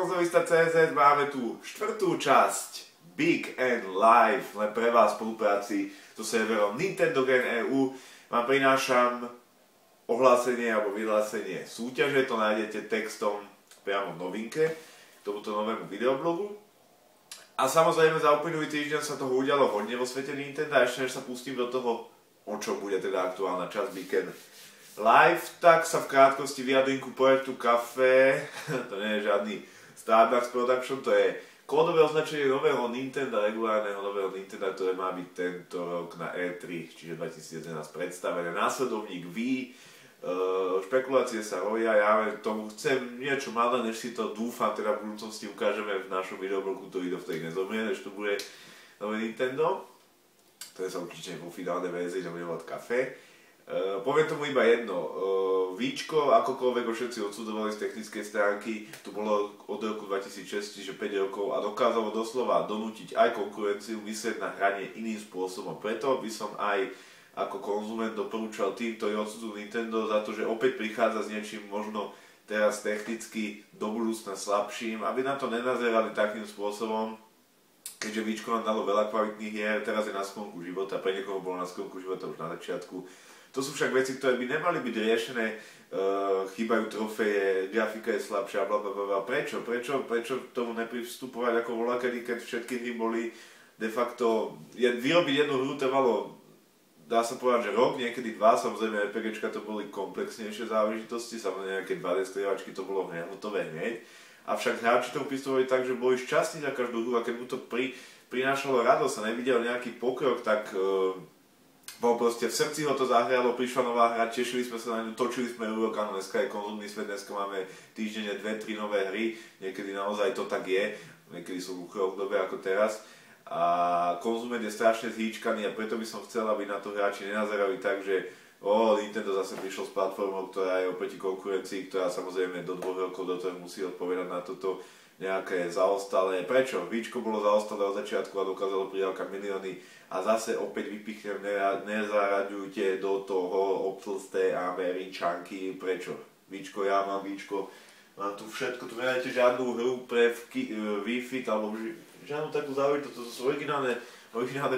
konzolista.cz máme tu štvrtú časť Big and Live, len pre vás v spolupráci so serverom Nintendo Gen EU. Vám prinášam ohlásenie alebo vyhlásenie súťaže, to nájdete textom priamo v novinke k tomuto novému videoblogu. A samozrejme za uplynulý týždeň sa toho udialo hodne vo svete Nintendo a ešte než sa pustím do toho, o čom bude teda aktuálna časť Big and Live, tak sa v krátkosti vyjadrím ku projektu Café. To nie je žiadny Starbucks Production, to je kódové označenie nového Nintendo, regulárneho nového Nintendo, ktoré má byť tento rok na E3, čiže 2011 predstavené. Následovník Wii, špekulácie sa robia, ja tomu chcem niečo malé, než si to dúfam, teda v budúcnosti ukážeme v našom videoblogu, ktorý do vtedy nezomrie, než to bude nové Nintendo. To je sa určite vo finálnej verzii, že bude volať Café. Poviem tomu iba jedno, Víčko, akokoľvek ho všetci odsudovali z technickej stránky, tu bolo od roku 2006, čiže 5 rokov a dokázalo doslova donútiť aj konkurenciu myslieť na hranie iným spôsobom. Preto by som aj ako konzument doporúčal tým, ktorí odsudzujú Nintendo za to, že opäť prichádza s niečím možno teraz technicky do budúcna slabším, aby na to nenazerali takým spôsobom, keďže Víčko nám dalo veľa kvalitných hier, teraz je na sklonku života, pre niekoho bolo na sklonku života už na začiatku. To sú však veci, ktoré by nemali byť riešené, chýbajú trofeje, grafika je slabšia, blablabla. Prečo tomu nepristupovať ako voľakedy, keď všetky hry boli de facto, vyrobiť jednu hru trvalo, dá sa povedať, že rok, niekedy dva, samozrejme RPGčka to boli komplexnejšie záležitosti, samozrejme nejaké 2D strieľačky to bolo hotové hneď. Avšak hráči to pristupovali tak, že boli šťastní za každú hru a keď mu to prinášalo radosť a nevidel nejaký pokrok, tak bol proste v srdci ho to zahralo, prišla nová hra, tešili sme sa na ňu, točili sme rok, áno, dneska je konzumný svet, dneska máme týždenne 2-3 nové hry, niekedy naozaj to tak je, niekedy sú v dobe ako teraz a konzument je strašne zhýčkaný a preto by som chcel, aby na to hráči nenazerali tak, že Nintendo zase prišlo s platformou, ktorá je oproti konkurencii, ktorá samozrejme do 2 rokov do toho musí odpovedať na toto nejaké zaostalé. Prečo? Víčko bolo zaostalé od začiatku a dokázalo prilákať milióny a zase opäť vypichnem, nezaraďujte do toho obtlsté Američanky. Prečo? Víčko, ja mám Víčko, mám tu všetko, tu nenájdete žiadnu hru pre Wi-Fi alebo žiadnu takú záležitosť, to sú originálne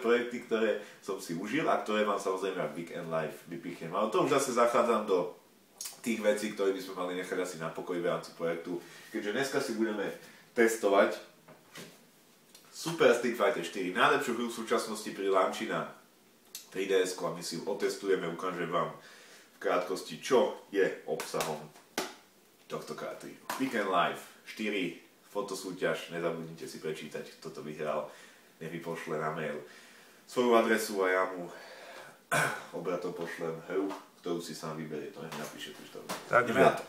projekty, ktoré som si užil a ktoré vám samozrejme Big and Live vypichnem. Ale to už zase zachádzam do tých vecí, ktoré by sme mali nechať asi na pokoji v rámci projektu, keďže dneska si budeme testovať Super Street Fighter 4, najlepšiu hru v súčasnosti pri launchi na 3DS a my si ju otestujeme, ukážem vám v krátkosti, čo je obsahom tohto kartridžu. Big and Live 4, fotosúťaž, nezabudnite si prečítať, kto to vyhral, nech mi pošle na mail svoju adresu a ja mu obratom pošlem hru, ktorú si sám vyberie, to nech napíše tu. Takže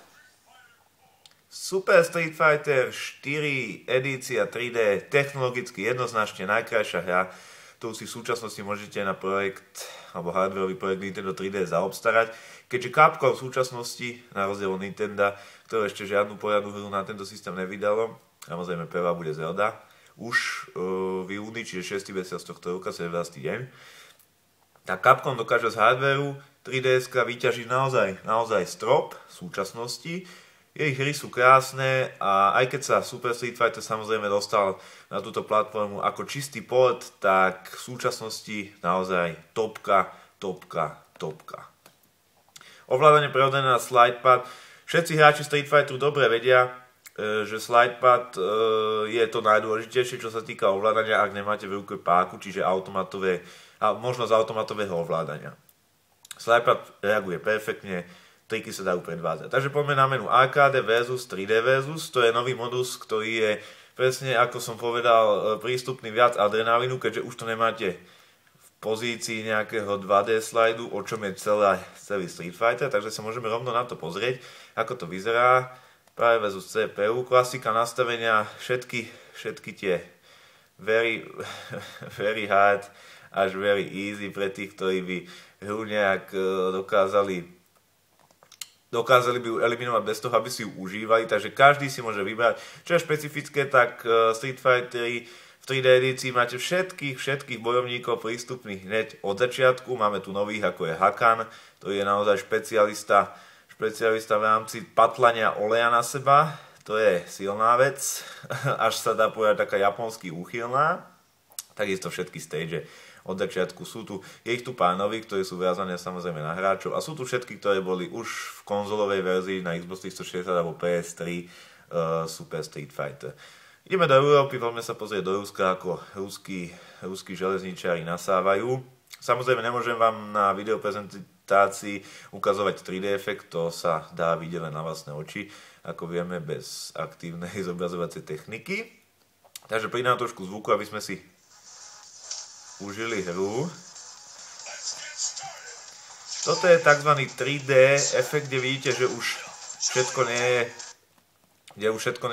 Super Street Fighter 4 edícia 3D, technologicky jednoznačne najkrajšia hra, ktorú si v súčasnosti môžete na projekt, alebo hardwareový projekt Nintendo 3D zaobstarať, keďže Capcom v súčasnosti, na rozdiel od Nintendo, ktoré ešte žiadnu poriadnu hru na tento systém nevydalo, samozrejme prvá bude Zelda, už v júni, čiže 6. mesiac tohto roka, 17. deň, tak Capcom dokáže z hardwareu 3DS vyťažiť naozaj strop v súčasnosti. Ich hry sú krásne a aj keď sa Super Street Fighter samozrejme dostal na túto platformu ako čistý port, tak v súčasnosti naozaj topka. Ovládanie prehodené na slidepad. Všetci hráči Street Fighteru dobre vedia, že slidepad je to najdôležitejšie, čo sa týka ovládania, ak nemáte v ruke páku, čiže možnosť automatového ovládania. Slidepad reaguje perfektne, triky sa dajú predvádzať. Takže poďme na menu Arcade versus 3D versus, to je nový modus, ktorý je presne, ako som povedal, prístupný viac adrenalínu, keďže už to nemáte v pozícii nejakého 2D slajdu, o čom je celý Street Fighter, takže sa môžeme rovno na to pozrieť, ako to vyzerá. Práve versus CPU, klasika nastavenia, všetky tie very hard až very easy pre tých, ktorí by hru nejak dokázali by ju eliminovať bez toho, aby si ju užívali, takže každý si môže vybrať. Čo je špecifické, tak Street Fighter v 3D edícii máte všetkých bojovníkov prístupných hneď od začiatku. Máme tu nových, ako je Hakan, ktorý je naozaj špecialista v rámci patlania oleja na seba. to je silná vec, až sa dá povedať taká japonsky úchylná. Takisto všetky stage od začiatku sú tu, je ich tu pár nových, ktorí sú viazané samozrejme na hráčov a sú tu všetky, ktoré boli už v konzolovej verzii na Xbox 360 alebo PS3 Super Street Fighter. Ideme do Európy, poďme sa pozrieť do Ruska, ako ruskí železničiari nasávajú. Samozrejme nemôžem vám na videoprezentácii ukazovať 3D efekt, to sa dá vidieť len na vlastné oči, ako vieme, bez aktívnej zobrazovacej techniky. Takže pridám trošku zvuku, aby sme si užili hru. Toto je tzv. 3D efekt, kde vidíte, že už všetko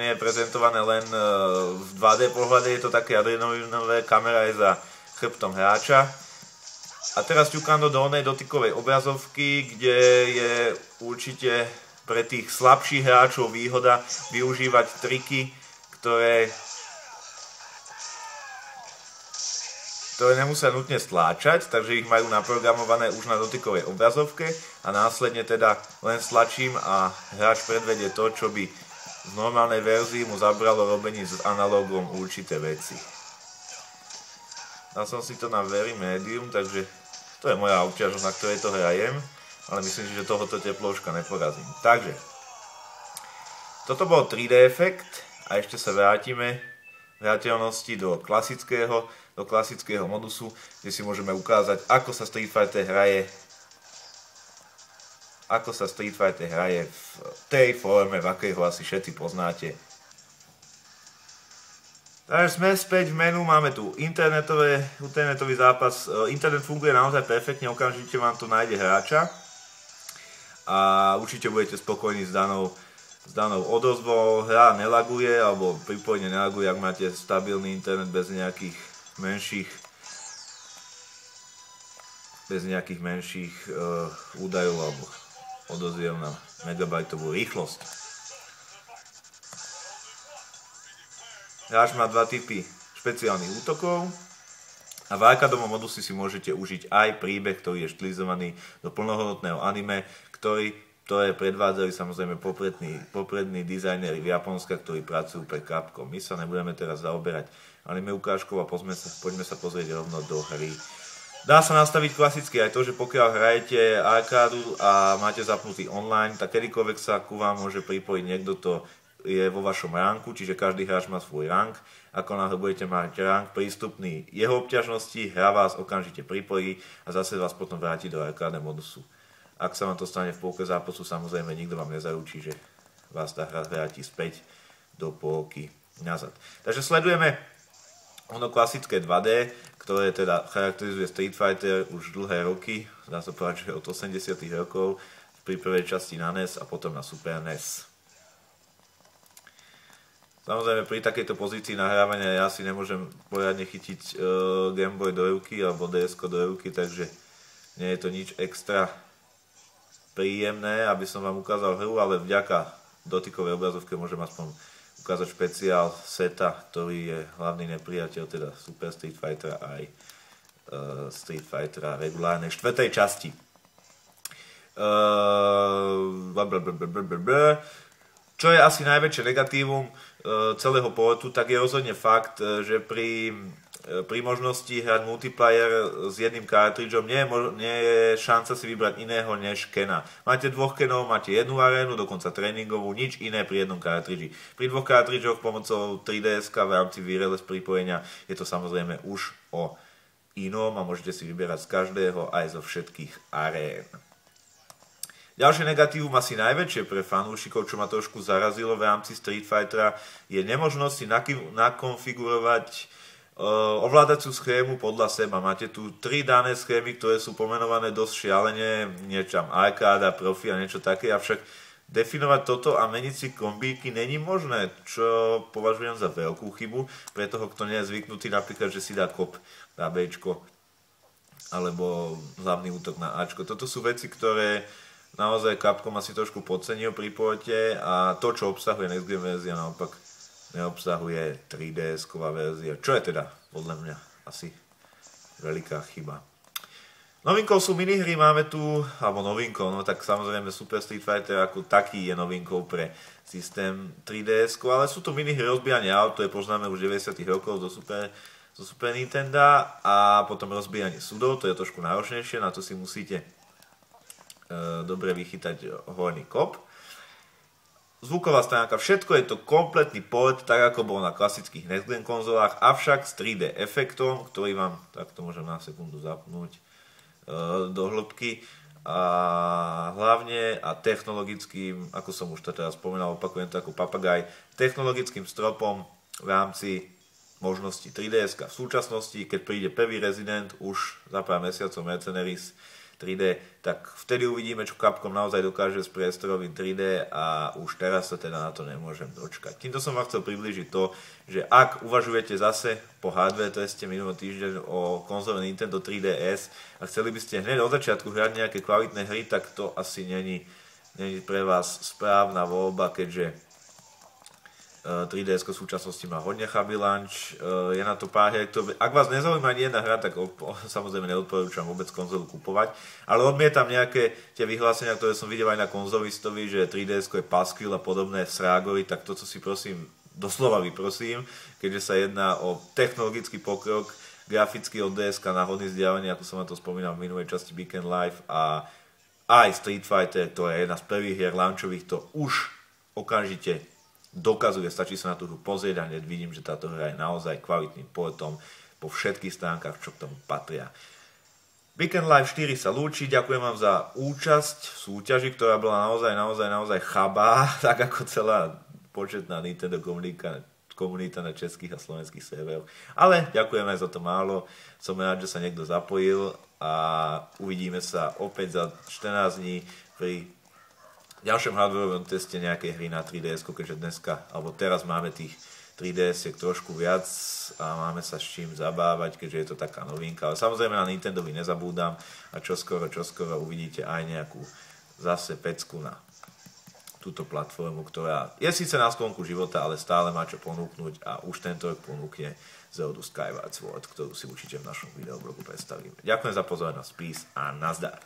nie je prezentované len v 2D pohľade, je to také adrenalinové, kamera je za chrbtom hráča. A teraz ťukám do dolnej dotykovej obrazovky, kde je určite pre tých slabších hráčov výhoda využívať triky, ktoré nemusia nutne stláčať, takže ich majú naprogramované už na dotykovej obrazovke a následne teda len stlačím a hráč predvedie to, čo by v normálnej verzii mu zabralo robení s analógom určité veci. Dal som si to na Very Medium, takže to je moja obťažnosť, na ktorej to hrajem, ale myslím si, že tohoto teplouška neporazím. Takže, toto bol 3D efekt a ešte sa vrátime v hrateľnosti do klasického modusu, kde si môžeme ukázať, ako sa Street Fighter hraje v tej forme, v akej ho asi všetci poznáte. Takže sme späť v menu, máme tu internetový zápas. Internet funguje naozaj perfektne, okamžite vám tu nájde hráča a určite budete spokojní s danou odozvou. Hra nelaguje, alebo pripojenie nelaguje, ak máte stabilný internet bez nejakých menších údajov alebo odoziev na megabajtovú rýchlosť. Hráč má dva typy špeciálnych útokov a v arkadovom moduse si môžete užiť aj príbeh, ktorý je štilizovaný do plnohodnotného anime, ktoré predvádzali samozrejme poprední dizajneri v Japonska, ktorí pracujú pre Capcom. My sa nebudeme teraz zaoberať anime ukážkou a poďme sa pozrieť rovno do hry. Dá sa nastaviť klasicky aj to, že pokiaľ hrajete arkádu a máte zapnutý online, tak kedykoľvek sa ku vám môže pripojiť niekto, to je vo vašom ranku, čiže každý hráč má svoj rank. Ako náhle budete mať rank prístupný jeho obťažnosti, hra vás okamžite pripojí a zase vás potom vráti do arkádneho modusu. Ak sa vám to stane v polke zápasu, samozrejme nikto vám nezaručí, že vás tá hra vráti späť do polky nazad. Takže sledujeme ono klasické 2D, ktoré teda charakterizuje Street Fighter už dlhé roky, dá sa povedať, že od 80. rokov, pri prvej časti na NES a potom na Super NES. Samozrejme pri takejto pozícii nahrávania ja si nemôžem poriadne chytiť Game Boy do ruky alebo DS-ko do ruky, takže nie je to nič extra príjemné, aby som vám ukázal hru, ale vďaka dotykovej obrazovke môžem aspoň ukázať špeciál Seta, ktorý je hlavný nepriateľ, teda Super Street Fighter aj Street Fightera regulárnej 4. časti. Čo je asi najväčšie negatívum celého portu, tak je rozhodne fakt, že pri možnosti hrať multiplayer s jedným kartridžom nie je šanca si vybrať iného než Kena. Máte dvoch Kenov, máte jednu arénu, dokonca tréningovú, nič iné pri jednom kartridži. Pri dvoch kartridžoch pomocou 3DS v rámci wireless pripojenia je to samozrejme už o inom a môžete si vyberať z každého aj zo všetkých arén. Ďalšie negatívum, asi najväčšie pre fanúšikov, čo ma trošku zarazilo v rámci Street Fightera, je nemožnosť si nakonfigurovať ovládaciu schému podľa seba. Máte tu 3 dané schémy, ktoré sú pomenované dosť šialene, niečo tam arkáda, profi a niečo také, avšak definovať toto a meniť si kombíky není možné, čo považujem za veľkú chybu pre toho, kto nie je zvyknutý napríklad, že si dá kop na Bčko alebo hlavný útok na Ačko. Toto sú veci, ktoré naozaj Capcom asi trošku podcenil pri porte a to, čo obsahuje Next Gen verzia, naopak neobsahuje 3DS-ková verzia, čo je teda podľa mňa asi veľká chyba. Novinkou sú minihry, máme tu, alebo novinkou, no tak samozrejme Super Street Fighter ako taký je novinkou pre systém 3DS, ale sú tu minihry rozbíjanie aut, to je poznáme už 90 rokov zo Super Nintendo, a potom rozbíjanie súdov, to je trošku náročnejšie, na to si musíte dobre vychytať horný kop. Zvuková stránka, všetko je to kompletný port, tak ako bol na klasických Next Gen konzolách, avšak s 3D efektom, ktorý vám, tak to môžem na sekundu zapnúť do hĺbky, a hlavne a technologickým, ako som už to teraz spomínal, opakujem to ako papagaj, technologickým stropom v rámci možnosti 3DS. V súčasnosti, keď príde prvý Resident už za pár mesiacov Mercenaries 3D, tak vtedy uvidíme, čo Capcom naozaj dokáže s priestorovým 3D, a už teraz sa teda na to nemôžem dočkať. Týmto som vám chcel priblížiť to, že ak uvažujete zase po hardware teste minulý týždeň o konzole Nintendo 3DS a chceli by ste hneď od začiatku hrať nejaké kvalitné hry, tak to asi není pre vás správna voľba, keďže 3DS v súčasnosti má hodne chabilanč, je na to pár hier, ak vás nezaujíma ani jedna hra, tak samozrejme neodporúčam vôbec konzolu kupovať, ale odmietam nejaké tie vyhlásenia, ktoré som videl aj na konzolistovi, že 3DS je paskvil a podobné srágory, tak toto si prosím, doslova vyprosím, keďže sa jedná o technologický pokrok, graficky od DS na hodný vzdialenie, ako som vám to spomínal v minulej časti Big and Live, a aj Street Fighter, to je jedna z prvých hier launchových, to už okamžite dokazuje, stačí sa na tú hru pozrieť a hneď vidím, že táto hra je naozaj kvalitným portom po všetkých stránkach, čo k tomu patria. Big and Live 4 sa lúči, ďakujem vám za účasť v súťaži, ktorá bola naozaj chabá, tak ako celá početná Nintendo komunita na českých a slovenských serveroch. Ale ďakujem aj za to málo, som rád, že sa niekto zapojil, a uvidíme sa opäť za 14 dní pri ďalšom hardwareovom teste nejakej hry na 3DS, keďže dneska, alebo teraz máme tých 3DS trošku viac a máme sa s čím zabávať, keďže je to taká novinka. Ale samozrejme na Nintendovi nezabúdam a čoskoro uvidíte aj nejakú zase pecku na túto platformu, ktorá je síce na sklonku života, ale stále má čo ponúknuť, a už tento rok ponúkne Zelda Skyward Sword, ktorú si určite v našom videoblogu predstavíme. Ďakujem za pozornosť, peace a nazdar.